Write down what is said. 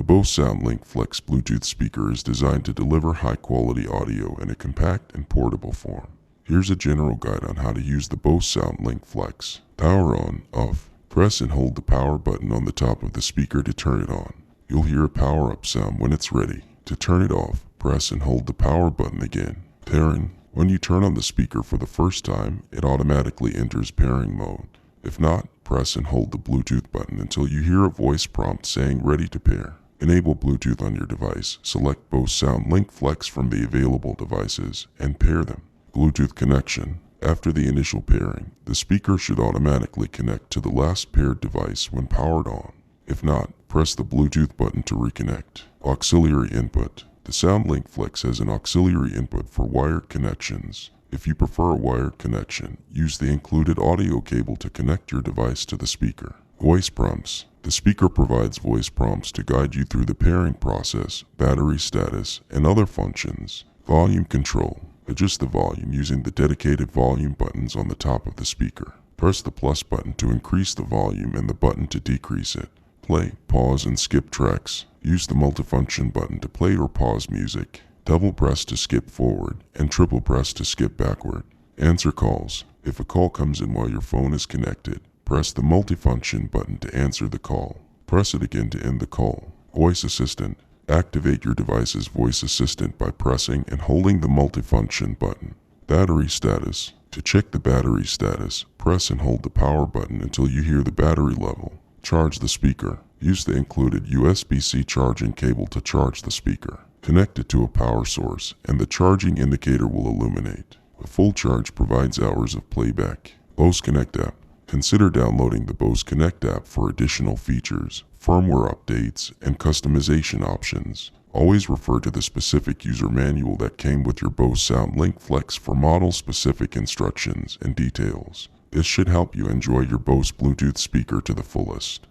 Bose SoundLink Flex Bluetooth speaker is designed to deliver high-quality audio in a compact and portable form. Here's a general guide on how to use the Bose SoundLink Flex. Power on, off. Press and hold the power button on the top of the speaker to turn it on. You'll hear a power-up sound when it's ready. To turn it off, press and hold the power button again. Pairing. When you turn on the speaker for the first time, it automatically enters pairing mode. If not, press and hold the Bluetooth button until you hear a voice prompt saying ready to pair. Enable Bluetooth on your device. Select Bose SoundLink Flex from the available devices and pair them. Bluetooth connection. After the initial pairing, the speaker should automatically connect to the last paired device when powered on. If not, press the Bluetooth button to reconnect. Auxiliary input. The SoundLink Flex has an auxiliary input for wired connections. If you prefer a wired connection, use the included audio cable to connect your device to the speaker. Voice prompts. The speaker provides voice prompts to guide you through the pairing process, battery status, and other functions. Volume control. Adjust the volume using the dedicated volume buttons on the top of the speaker. Press the plus button to increase the volume and the button to decrease it. Play, pause, and skip tracks. Use the multifunction button to play or pause music. Double press to skip forward, and triple press to skip backward. Answer calls. If a call comes in while your phone is connected, press the multifunction button to answer the call. Press it again to end the call. Voice assistant. Activate your device's voice assistant by pressing and holding the multifunction button. Battery status. To check the battery status, press and hold the power button until you hear the battery level. Charge the speaker. Use the included USB-C charging cable to charge the speaker. Connect it to a power source, and the charging indicator will illuminate. A full charge provides hours of playback. Bose Connect app. Consider downloading the Bose Connect app for additional features, firmware updates, and customization options. Always refer to the specific user manual that came with your Bose SoundLink Flex for model-specific instructions and details. This should help you enjoy your Bose Bluetooth speaker to the fullest.